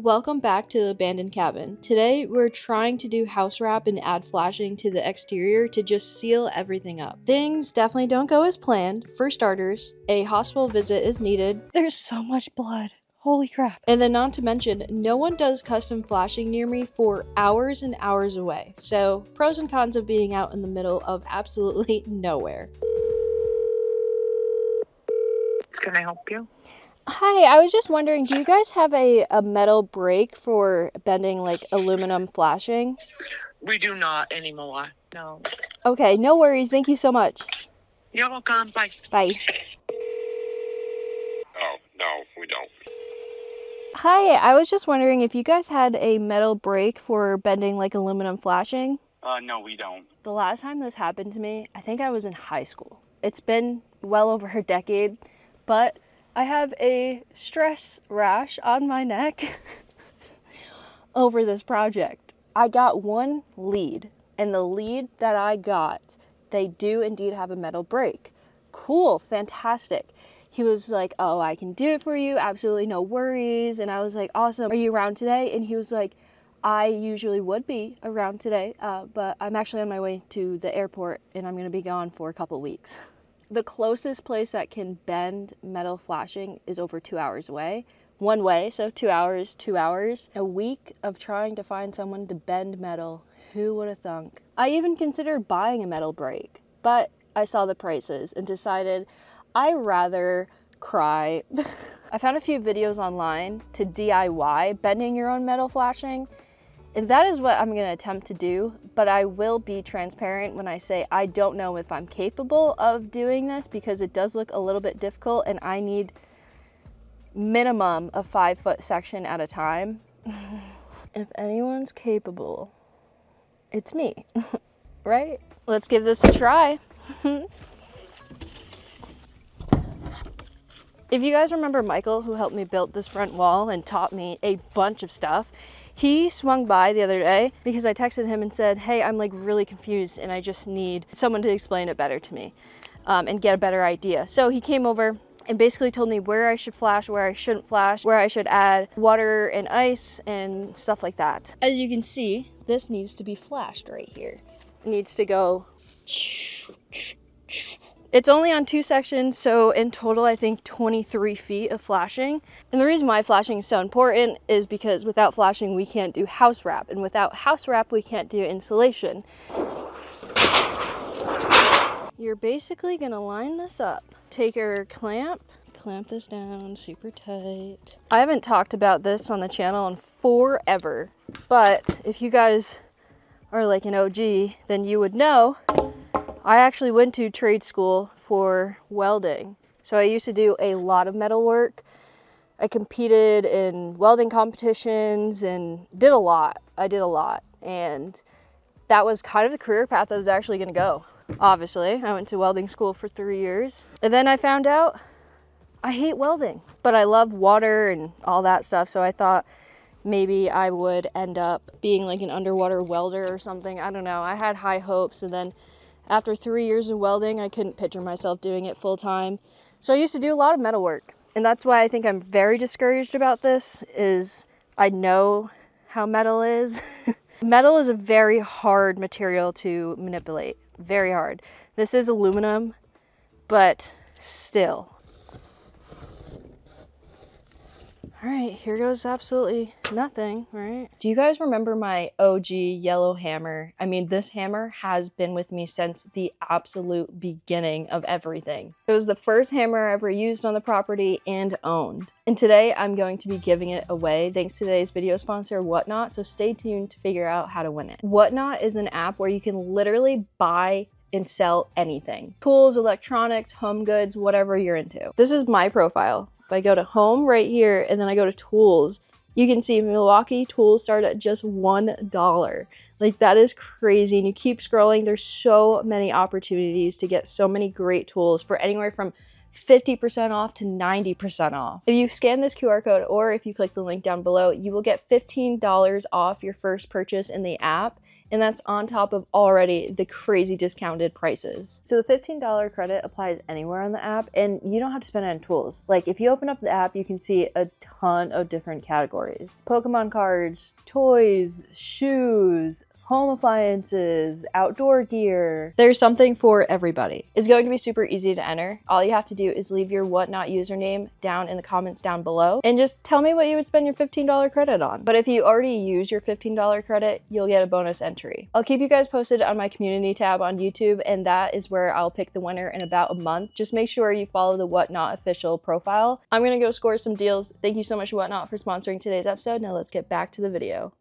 Welcome back to the abandoned cabin. Today we're trying to do house wrap and add flashing to the exterior to just seal everything up. Things definitely don't go as planned. For starters, a hospital visit is needed. There's so much blood. Holy crap. And then not to mention, no one does custom flashing near me for hours and hours away. So pros and cons of being out in the middle of absolutely nowhere. Can I help you? Hi, I was just wondering, do you guys have a metal brake for bending like aluminum flashing? We do not anymore. No. Okay, no worries. Thank you so much. You're welcome. Bye. Bye. Oh, no, we don't. Hi, I was just wondering if you guys had a metal brake for bending like aluminum flashing? No, we don't. The last time this happened to me, I think I was in high school. It's been well over a decade, but I have a stress rash on my neck over this project. I got one lead, and the lead that I got, they do indeed have a metal brake. Cool, fantastic. He was like, oh, I can do it for you, absolutely no worries. And I was like, awesome, are you around today? And he was like, I usually would be around today, but I'm actually on my way to the airport and I'm gonna be gone for a couple weeks. The closest place that can bend metal flashing is over 2 hours away. One way, so 2 hours, 2 hours. A week of trying to find someone to bend metal. Who would have thunk? I even considered buying a metal brake, but I saw the prices and decided I'd rather cry. I found a few videos online to DIY bending your own metal flashing. And that is what I'm gonna attempt to do, but I will be transparent when I say I don't know if I'm capable of doing this because it does look a little bit difficult and I need minimum a 5-foot section at a time. If anyone's capable, it's me, right? Let's give this a try. If you guys remember Michael, who helped me build this front wall and taught me a bunch of stuff, he swung by the other day because I texted him and said, hey, I'm like really confused and I just need someone to explain it better to me and get a better idea. So he came over and basically told me where I should flash, where I shouldn't flash, where I should add water and ice and stuff like that. As you can see, this needs to be flashed right here. It needs to go. It's only on 2 sections, so in total I think 23 feet of flashing. And the reason why flashing is so important is because without flashing we can't do house wrap, and without house wrap we can't do insulation. You're basically gonna line this up. Take your clamp this down super tight. I haven't talked about this on the channel in forever, but if you guys are like an OG, then you would know I actually went to trade school for welding. So I used to do a lot of metal work. I competed in welding competitions and did a lot. I did a lot. And that was kind of the career path I was actually gonna go. Obviously, I went to welding school for 3 years. And then I found out I hate welding, but I love water and all that stuff. So I thought maybe I would end up being like an underwater welder or something. I don't know. I had high hopes, and then after 3 years of welding, I couldn't picture myself doing it full time. So I used to do a lot of metal work. And that's why I think I'm very discouraged about this, is I know how metal is. Metal is a very hard material to manipulate, very hard. This is aluminum, but still. All right, here goes absolutely nothing, right? Do you guys remember my OG yellow hammer? I mean, this hammer has been with me since the absolute beginning of everything. It was the first hammer I ever used on the property and owned. And today I'm going to be giving it away thanks to today's video sponsor, Whatnot, so stay tuned to figure out how to win it. Whatnot is an app where you can literally buy and sell anything. Tools, electronics, home goods, whatever you're into. This is my profile. If I go to home right here and then I go to tools, you can see Milwaukee tools start at just $1. Like, that is crazy. And you keep scrolling, there's so many opportunities to get so many great tools for anywhere from 50% off to 90% off. If you scan this QR code or if you click the link down below, you will get $15 off your first purchase in the app. and that's on top of already the crazy discounted prices. So the $15 credit applies anywhere on the app, and you don't have to spend it on tools. Like if you open up the app, you can see a ton of different categories. Pokemon cards, toys, shoes, home appliances, outdoor gear. There's something for everybody. It's going to be super easy to enter. All you have to do is leave your Whatnot username down in the comments down below and just tell me what you would spend your $15 credit on. But if you already use your $15 credit, you'll get a bonus entry. I'll keep you guys posted on my community tab on YouTube, and that is where I'll pick the winner in about a month. Just make sure you follow the Whatnot official profile. I'm gonna go score some deals. Thank you so much, Whatnot, for sponsoring today's episode. Now let's get back to the video.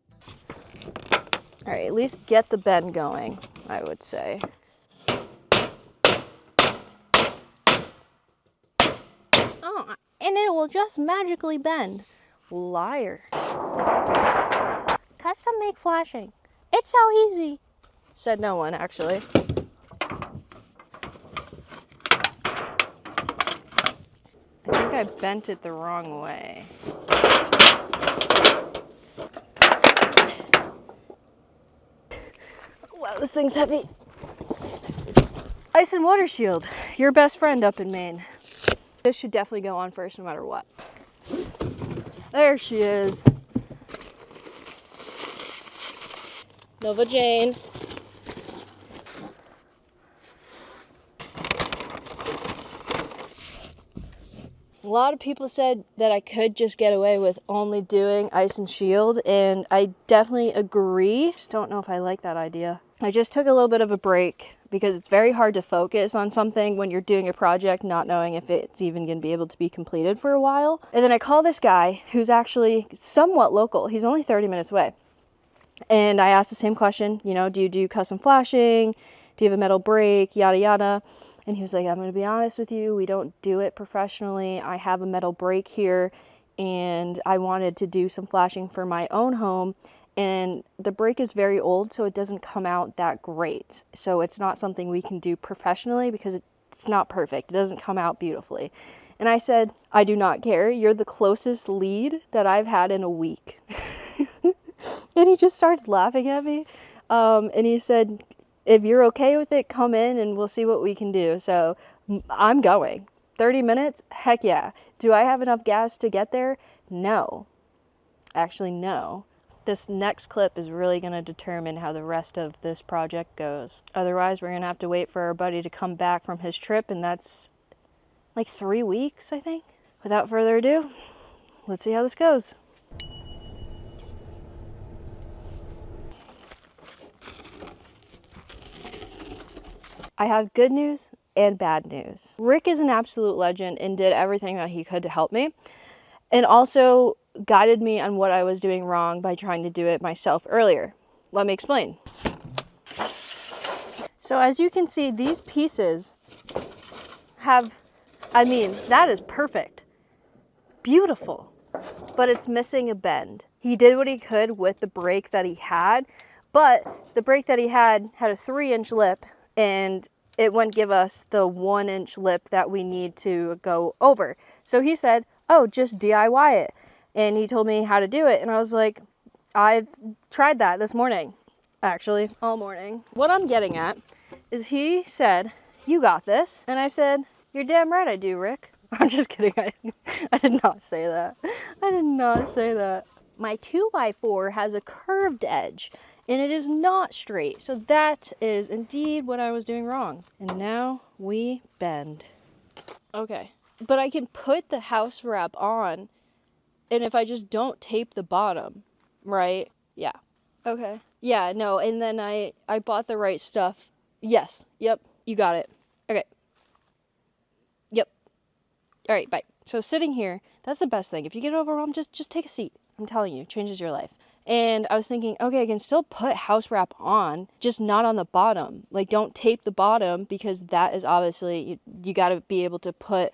All right, at least get the bend going, I would say. Oh, and it will just magically bend. Liar. Custom make flashing. It's so easy. Said no one, actually. I think I bent it the wrong way. Wow, this thing's heavy. Ice and water shield, your best friend up in Maine. This should definitely go on first no matter what. There she is. Nova Jane. A lot of people said that I could just get away with only doing ice and shield, and I definitely agree. Just don't know if I like that idea. I just took a little bit of a break because it's very hard to focus on something when you're doing a project not knowing if it's even going to be able to be completed for a while. And then I call this guy who's actually somewhat local. He's only 30 minutes away. And I asked the same question, you know, do you do custom flashing? Do you have a metal brake? Yada, yada. And he was like, I'm going to be honest with you, we don't do it professionally. I have a metal brake here, and I wanted to do some flashing for my own home. And the brake is very old, so it doesn't come out that great. So it's not something we can do professionally because it's not perfect. It doesn't come out beautifully. And I said, I do not care. You're the closest lead that I've had in a week. And he just started laughing at me. And he said, if you're okay with it, come in and we'll see what we can do. So I'm going. 30 minutes? Heck yeah. Do I have enough gas to get there? No. Actually, no. This next clip is really going to determine how the rest of this project goes. Otherwise, we're going to have to wait for our buddy to come back from his trip, and that's like 3 weeks, I think. Without further ado, let's see how this goes. I have good news and bad news. Rick is an absolute legend and did everything that he could to help me, and also guided me on what I was doing wrong by trying to do it myself earlier. Let me explain. So as you can see, these pieces have, I mean, that is perfect. Beautiful. But it's missing a bend. He did what he could with the brake that he had, but the brake that he had a 3-inch lip, and it wouldn't give us the 1-inch lip that we need to go over. So he said, oh, just DIY it. And he told me how to do it. And I was like, I've tried that this morning, actually, all morning. What I'm getting at is he said, you got this. And I said, you're damn right I do, Rick. I'm just kidding. I did not say that. I did not say that. My 2x4 has a curved edge, and it is not straight. So that is indeed what I was doing wrong. And now we bend. Okay. But I can put the house wrap on, and if I just don't tape the bottom, right? Yeah. Okay. Yeah, no, and then I bought the right stuff. Yes. Yep. You got it. Okay. Yep. All right, bye. So sitting here, that's the best thing. If you get overwhelmed, just take a seat. I'm telling you, it changes your life. And I was thinking, okay, I can still put house wrap on, just not on the bottom. Like, don't tape the bottom, because that is obviously, you got to be able to put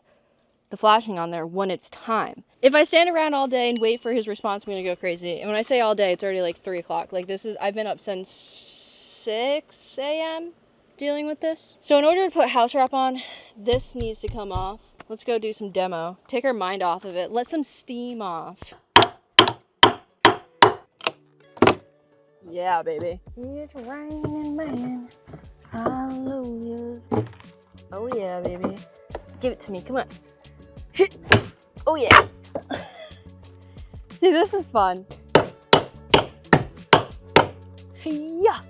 the flashing on there when it's time. If I stand around all day and wait for his response, I'm gonna go crazy. And when I say all day, it's already like 3 o'clock. Like, I've been up since 6 a.m. dealing with this. So in order to put house wrap on, this needs to come off. Let's go do some demo. Take our mind off of it. Let some steam off. Yeah, baby. It's raining, man. Hallelujah. Oh, yeah, baby. Give it to me. Come on. Oh, yeah. See, this is fun. Yeah.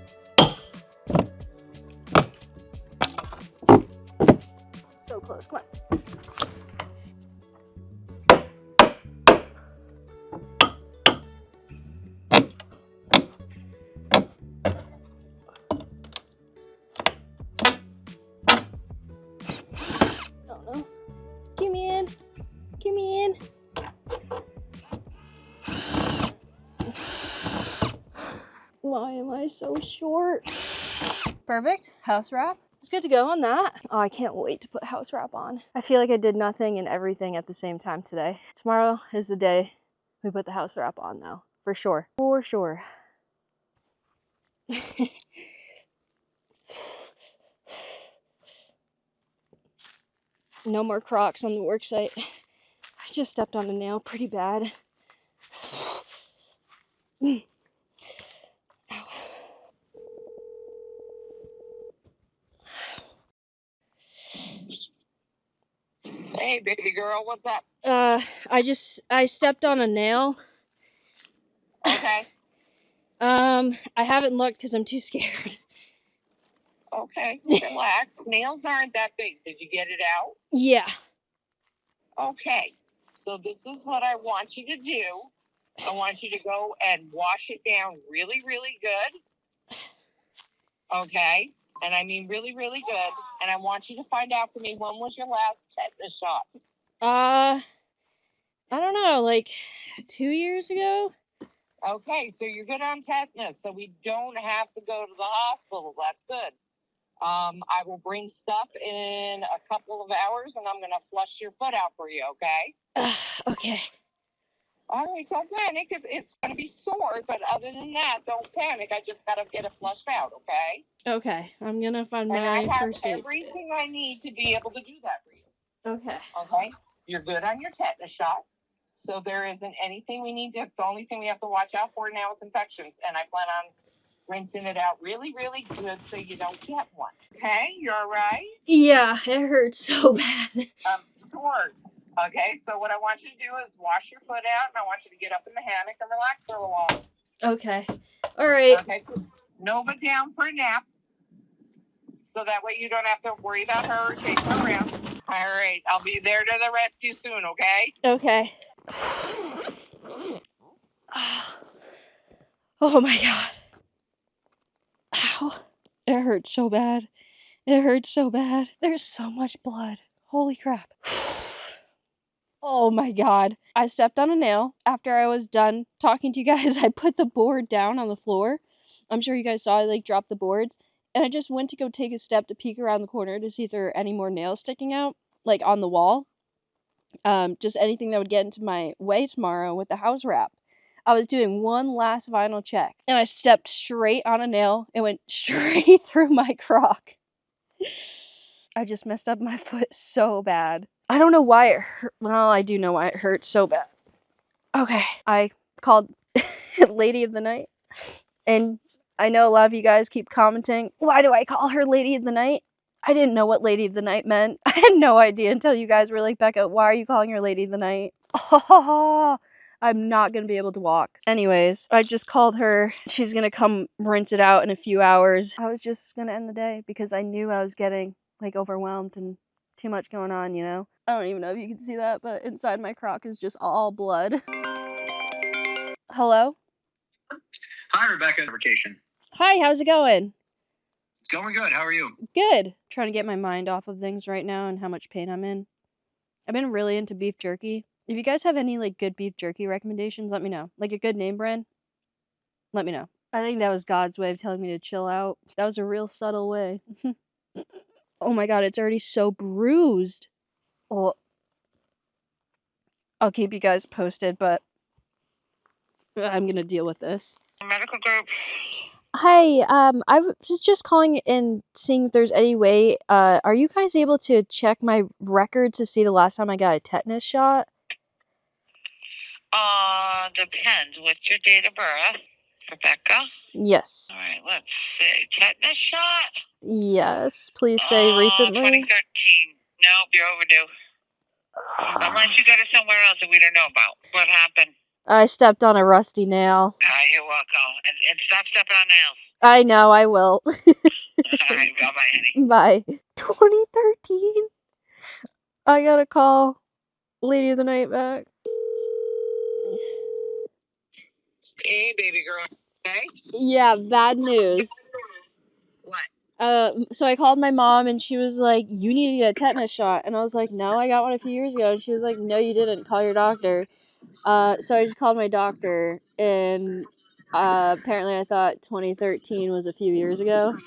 So close. Come on. Oh, no. Get me in. Get me in. Why am I so short? Perfect. House wrap. It's good to go on that. Oh, I can't wait to put house wrap on. I feel like I did nothing and everything at the same time today. Tomorrow is the day we put the house wrap on, though. For sure. For sure. No more Crocs on the work site. I just stepped on a nail pretty bad. Ow. Hey, baby girl, what's up? I stepped on a nail. Okay. I haven't looked because I'm too scared. Okay. Relax. Nails aren't that big. Did you get it out? Yeah. Okay. So this is what I want you to do. I want you to go and wash it down really, really good. Okay. And I mean really, really good. And I want you to find out for me, when was your last tetanus shot? I don't know, like 2 years ago? Okay, so you're good on tetanus, so we don't have to go to the hospital. That's good. I will bring stuff in a couple of hours, and I'm gonna flush your foot out for you. Okay? Okay. All right, don't panic. It's gonna be sore, but other than that, don't panic. I just gotta get it flushed out. Okay? Okay. I'm gonna find And I my have first aid kit. everything I need to be able to do that for you. Okay. Okay? You're good on your tetanus shot. So there isn't anything we need to, the only thing we have to watch out for now is infections. And I plan on rinsing it out really, really good so you don't get one. Okay? You're all right? Yeah, it hurts so bad. Sure. Okay, so what I want you to do is wash your foot out, and I want you to get up in the hammock and relax for a little while. Okay. All right. Okay. Nova down for a nap, so that way you don't have to worry about her or chase her around. All right, I'll be there to the rescue soon, okay? Okay. Oh my god. Ow. It hurts so bad. It hurts so bad. There's so much blood. Holy crap. Oh my god. I stepped on a nail. After I was done talking to you guys, I put the board down on the floor. I'm sure you guys saw I like dropped the boards. And I just went to go take a step to peek around the corner to see if there are any more nails sticking out, like on the wall. Just anything that would get into my way tomorrow with the house wrap. I was doing one last vinyl check, and I stepped straight on a nail and went straight through my croc. I just messed up my foot so bad. I don't know why it hurt. Well, I do know why it hurts so bad. Okay, I called Lady of the Night, and I know a lot of you guys keep commenting, why do I call her Lady of the Night? I didn't know what Lady of the Night meant. I had no idea until you guys were like, Becca, why are you calling her Lady of the Night? Oh, I'm not going to be able to walk. Anyways, I just called her. She's going to come rinse it out in a few hours. I was just going to end the day because I knew I was getting like overwhelmed and too much going on, you know? I don't even know if you can see that, but inside my crock is just all blood. Hello? Hi, Rebecca. Vacation. Hi, how's it going? It's going good. How are you? Good. Trying to get my mind off of things right now and how much pain I'm in. I've been really into beef jerky. If you guys have any like good beef jerky recommendations, let me know. Like a good name brand, let me know. I think that was God's way of telling me to chill out. That was a real subtle way. Oh my god, it's already so bruised. Well, I'll keep you guys posted, but I'm gonna deal with this. Medical group. Hi, I was just calling and seeing if there's any way, are you guys able to check my record to see the last time I got a tetanus shot? Depends. What's your date of birth? Rebecca? Yes. All right, let's see. Tetanus shot? Yes. Please say recently. 2013. Nope, you're overdue. Unless you got it somewhere else that we don't know about. What happened? I stepped on a rusty nail. You're welcome. And stop stepping on nails. I know, I will. All right, bye-bye, honey. Bye. 2013. I gotta call Lady of the Night back. Hey, baby girl. Okay? Yeah, bad news. What? So I called my mom and she was like, "You need to get a tetanus shot." And I was like, "No, I got one a few years ago." And she was like, "No, you didn't. Call your doctor." So I just called my doctor and apparently I thought 2013 was a few years ago.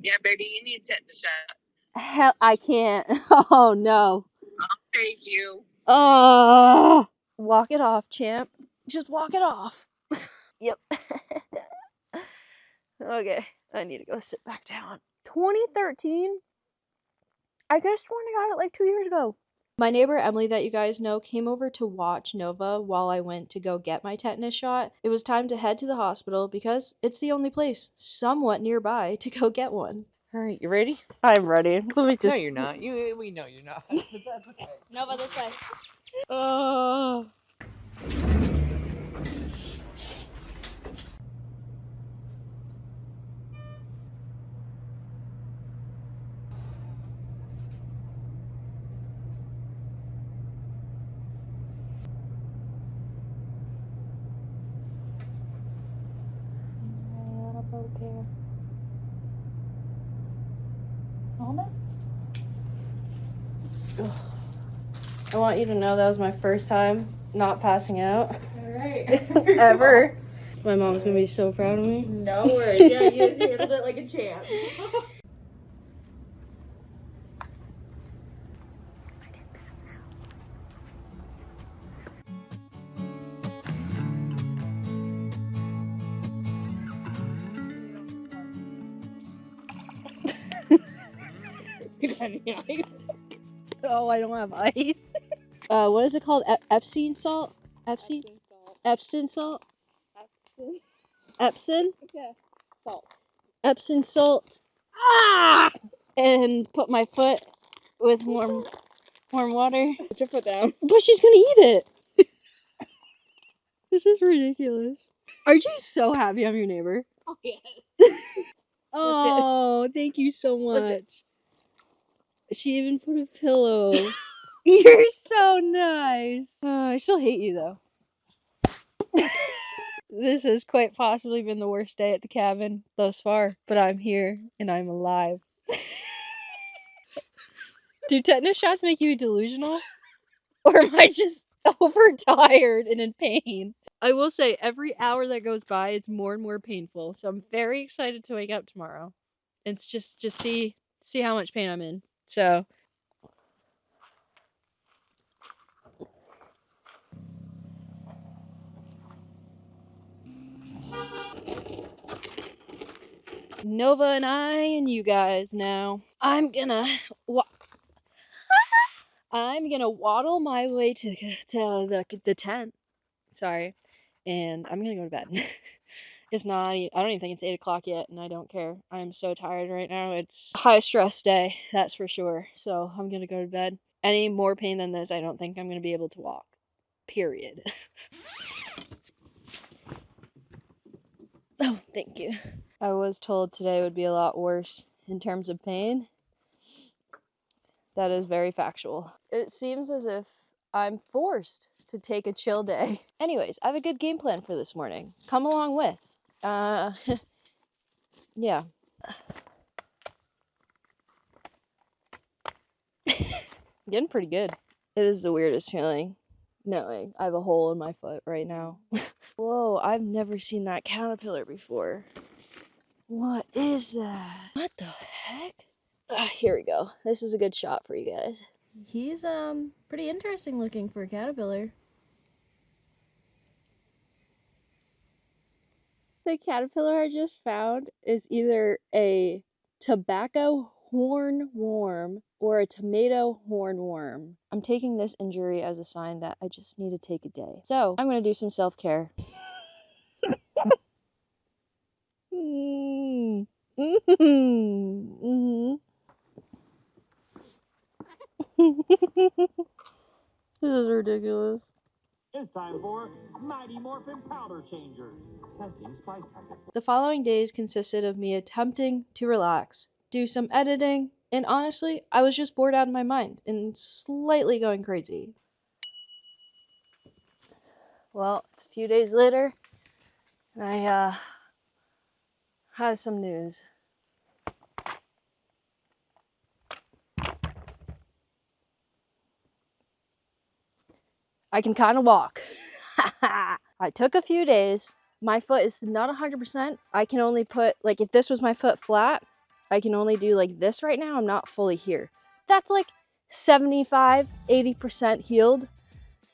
Yeah, baby, you need a tetanus shot. Hell, I can't. Oh no. I'll take you. Oh, walk it off, champ. Just walk it off. Yep. Okay, I need to go sit back down. 2013? I could have sworn I got it like 2 years ago. My neighbor Emily, that you guys know, came over to watch Nova while I went to go get my tetanus shot. It was time to head to the hospital because it's the only place somewhat nearby to go get one. All right, you ready? I'm ready. Let me just. No, you're not. We know you're not. But that's okay. Nova, this way. Oh. Okay. I want you to know that was my first time not passing out. Alright. Ever. My mom's gonna be so proud of me. No worries. Yeah, you handled it like a champ. You got any ice? Oh, I don't have ice. What is it called? Epsom salt? Epsom? Epsom salt? Epsom? Yeah. Salt. Epsom salt. Ah! And put my foot with warm water. Put your foot down. But she's gonna eat it. This is ridiculous. Aren't you so happy I'm your neighbor? Oh, yes. Oh, thank you so much. She even put a pillow. You're so nice. I still hate you though. This has quite possibly been the worst day at the cabin thus far, but I'm here and I'm alive. Do tetanus shots make you delusional? Or am I just overtired and in pain? I will say every hour that goes by, it's more and more painful. So I'm very excited to wake up tomorrow. It's just see how much pain I'm in. So Nova and I and you guys now. I'm gonna waddle my way to the tent. Sorry. And I'm gonna go to bed. It's not, I don't even think it's 8 o'clock yet, and I don't care. I'm so tired right now. It's a high stress day, that's for sure. So I'm gonna go to bed. Any more pain than this, I don't think I'm gonna be able to walk. Period. Oh, thank you. I was told today would be a lot worse in terms of pain. That is very factual. It seems as if I'm forced to take a chill day. Anyways, I have a good game plan for this morning. Come along with. Yeah. Getting pretty good. It is the weirdest feeling knowing I have a hole in my foot right now. Whoa, I've never seen that caterpillar before. What is that? What the heck? Here we go. This is a good shot for you guys. He's pretty interesting looking for a caterpillar. The caterpillar I just found is either a tobacco hornworm or a tomato hornworm. I'm taking this injury as a sign that I just need to take a day. So I'm going to do some self-care. This is ridiculous. It's time for Mighty Morphin Powder Changers. Testing spice packet. The following days consisted of me attempting to relax, do some editing, and honestly, I was just bored out of my mind and slightly going crazy. Well, it's a few days later, and I have some news. I can kind of walk. I took a few days. My foot is not 100%. I can only put, like, if this was my foot flat, I can only do like this right now. I'm not fully here. That's like 75, 80% healed.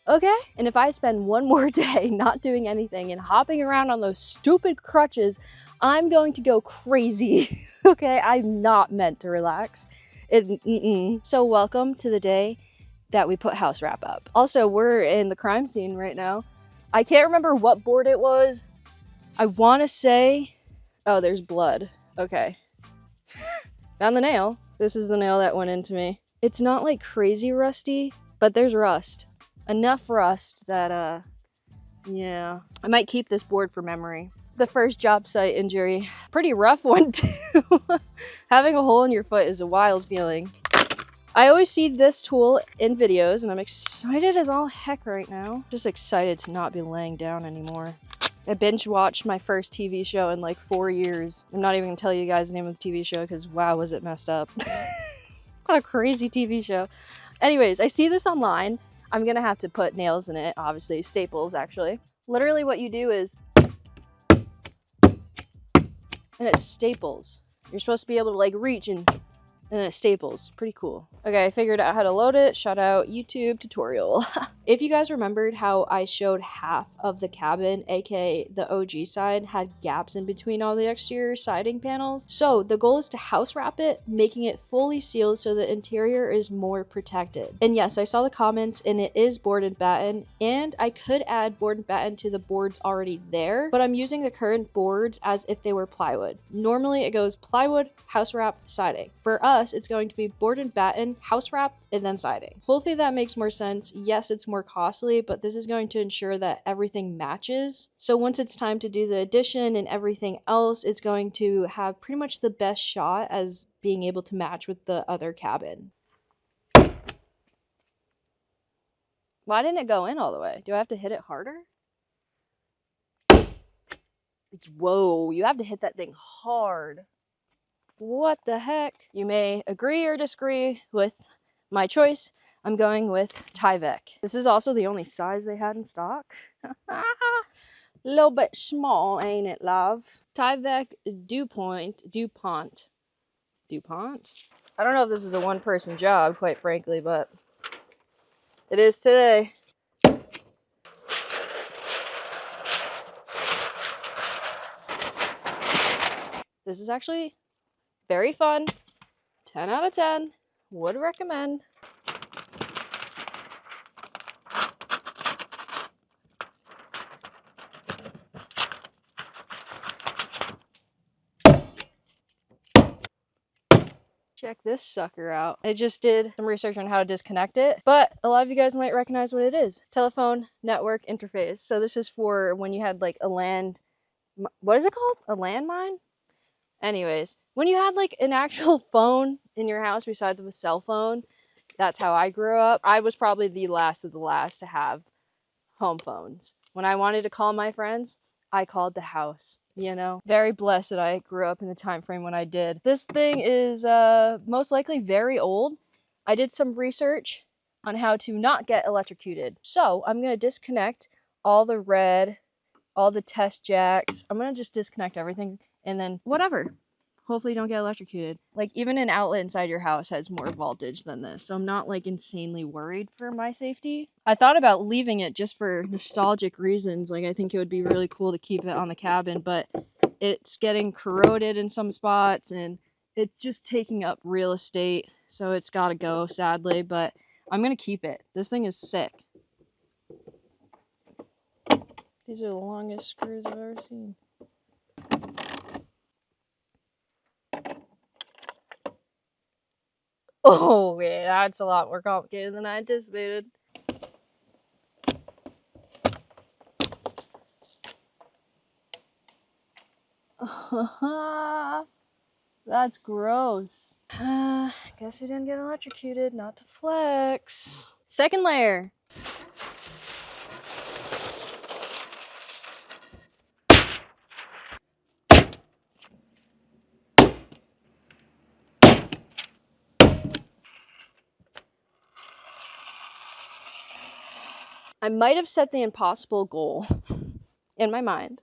Okay? And if I spend one more day not doing anything and hopping around on those stupid crutches, I'm going to go crazy. Okay? I'm not meant to relax. So welcome to the day that we put house wrap up. Also, we're in the crime scene right now. I can't remember what board it was. I want to say, oh, there's blood. Okay. Found the nail. This is the nail that went into me. It's not like crazy rusty, but there's rust. Enough rust that, yeah. I might keep this board for memory. The first job site injury. Pretty rough one too. Having a hole in your foot is a wild feeling. I always see this tool in videos and I'm excited as all heck right now. Just excited to not be laying down anymore. I binge watched my first TV show in like 4 years. I'm not even gonna tell you guys the name of the TV show because wow, was it messed up. What a crazy TV show. Anyways, I see this online. I'm gonna have to put nails in it, obviously, staples actually. Literally what you do is, and it staples. You're supposed to be able to like reach and then it staples. Pretty cool. Okay, I figured out how to load it. Shout out YouTube tutorial. If you guys remembered how I showed half of the cabin, aka the OG side, had gaps in between all the exterior siding panels. So the goal is to house wrap it, making it fully sealed so the interior is more protected. And yes, I saw the comments and it is board and batten, and I could add board and batten to the boards already there, but I'm using the current boards as if they were plywood. Normally it goes plywood, house wrap, siding. For us, it's going to be board and batten, house wrap, and then siding. Hopefully that makes more sense. Yes, it's more costly, but this is going to ensure that everything matches. So once it's time to do the addition and everything else, it's going to have pretty much the best shot as being able to match with the other cabin. Why didn't it go in all the way? Do I have to hit it harder? Whoa, you have to hit that thing hard. What the heck? You may agree or disagree with my choice. I'm going with Tyvek. This is also the only size they had in stock. A little bit small, ain't it, love? Tyvek DuPont. I don't know if this is a one-person job, quite frankly, but it is today. This is actually very fun. 10 out of 10. Would recommend. Check this sucker out. I just did some research on how to disconnect it, but a lot of you guys might recognize what it is. Telephone network interface. So this is for when you had like a what is it called? A landmine? Anyways, when you had like an actual phone in your house besides of a cell phone, that's how I grew up. I was probably the last of the last to have home phones. When I wanted to call my friends, I called the house, you know? Very blessed that I grew up in the time frame when I did. This thing is most likely very old. I did some research on how to not get electrocuted. So I'm gonna disconnect all the red, all the test jacks. I'm gonna just disconnect everything and then whatever. Hopefully you don't get electrocuted. Like even an outlet inside your house has more voltage than this. So I'm not like insanely worried for my safety. I thought about leaving it just for nostalgic reasons. Like I think it would be really cool to keep it on the cabin, but it's getting corroded in some spots and It's just taking up real estate, so it's gotta go, sadly, but I'm gonna keep it. This thing is sick. These are the longest screws I've ever seen. Oh, yeah, that's a lot more complicated than I anticipated. That's gross. Guess we didn't get electrocuted, not to flex. Second layer. I might have set the impossible goal in my mind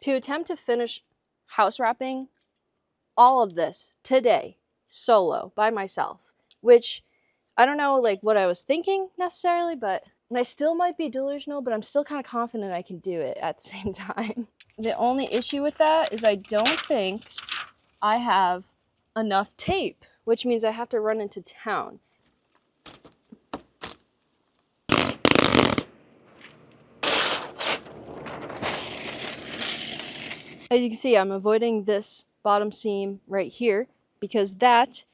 to attempt to finish house wrapping all of this today, solo, by myself, which I don't know like what I was thinking necessarily, but and I still might be delusional, but I'm still kind of confident I can do it at the same time. The only issue with that is I don't think I have enough tape, which means I have to run into town. As you can see, I'm avoiding this bottom seam right here because that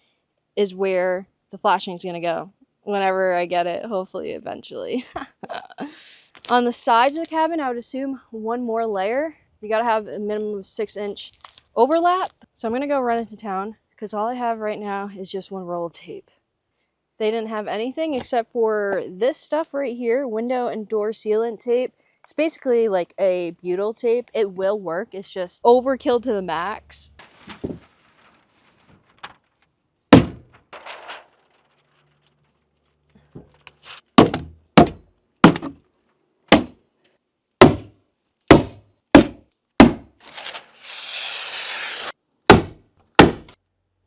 is where the flashing is going to go whenever I get it, hopefully eventually. On the sides of the cabin, I would assume one more layer. You got to have a minimum of 6-inch overlap. So I'm going to go run into town because all I have right now is just one roll of tape. They didn't have anything except for this stuff right here, window and door sealant tape. It's basically like a butyl tape. It will work. It's just overkill to the max.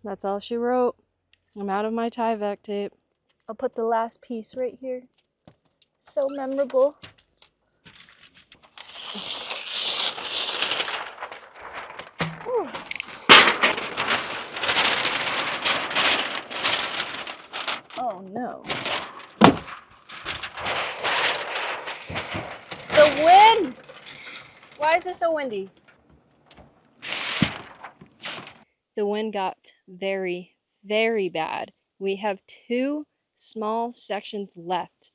That's all she wrote. I'm out of my Tyvek tape. I'll put the last piece right here. So memorable. Whew. Oh no. The wind! Why is it so windy? The wind got very, very bad. We have 2 small sections left.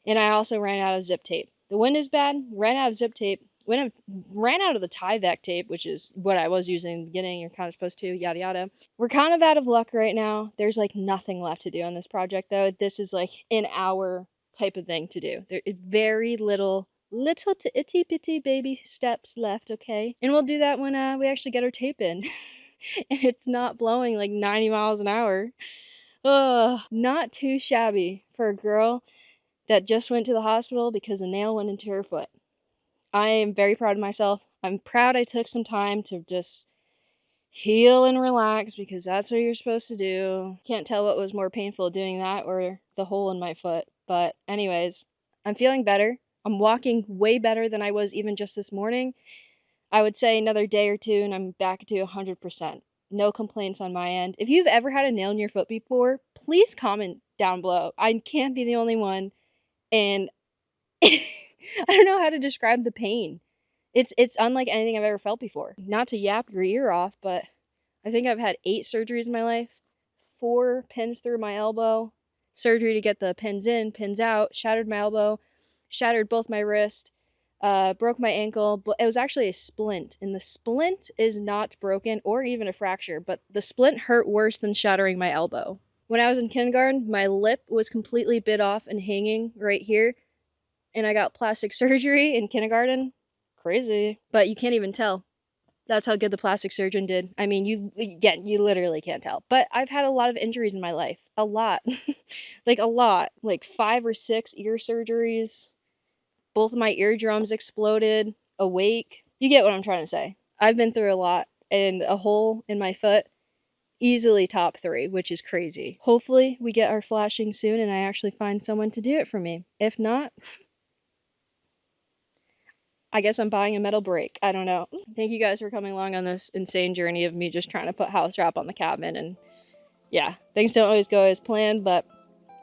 And I also ran out of zip tape. The wind is bad, ran out of zip tape, ran out of the Tyvek tape, which is what I was using in the beginning. You're kind of supposed to, yada yada. We're kind of out of luck right now. There's like nothing left to do on this project though. This is like an hour type of thing to do. There is very little to itty bitty baby steps left, okay? And we'll do that when we actually get our tape in. And it's not blowing like 90 miles an hour. Ugh, not too shabby for a girl that just went to the hospital because a nail went into her foot. I am very proud of myself. I'm proud I took some time to just heal and relax because that's what you're supposed to do. Can't tell what was more painful, doing that or the hole in my foot. But anyways, I'm feeling better. I'm walking way better than I was even just this morning. I would say another day or two and I'm back to 100%. No complaints on my end. If you've ever had a nail in your foot before, please comment down below. I can't be the only one. And I don't know how to describe the pain. It's unlike anything I've ever felt before. Not to yap your ear off, but I think I've had 8 surgeries in my life. 4 pins through my elbow. Surgery to get the pins in, pins out. Shattered my elbow. Shattered both my wrist. Broke my ankle. But it was actually a splint. And the splint is not broken or even a fracture. But the splint hurt worse than shattering my elbow. When I was in kindergarten, my lip was completely bit off and hanging right here. And I got plastic surgery in kindergarten. Crazy. But you can't even tell. That's how good the plastic surgeon did. I mean, you literally can't tell. But I've had a lot of injuries in my life. A lot. Like a lot. Like 5 or 6 ear surgeries. Both of my eardrums exploded. Awake. You get what I'm trying to say. I've been through a lot. And a hole in my foot, easily top 3, which is crazy. Hopefully we get our flashing soon and I actually find someone to do it for me. If not, I guess I'm buying a metal brake. I don't know. Thank you guys for coming along on this insane journey of me just trying to put house wrap on the cabin. And yeah, things don't always go as planned, but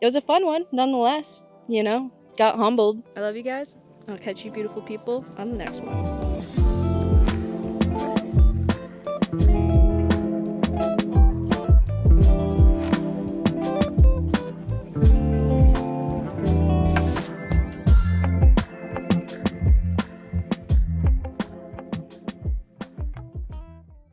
it was a fun one nonetheless. You know, got humbled. I love you guys. I'll catch you beautiful people on the next one.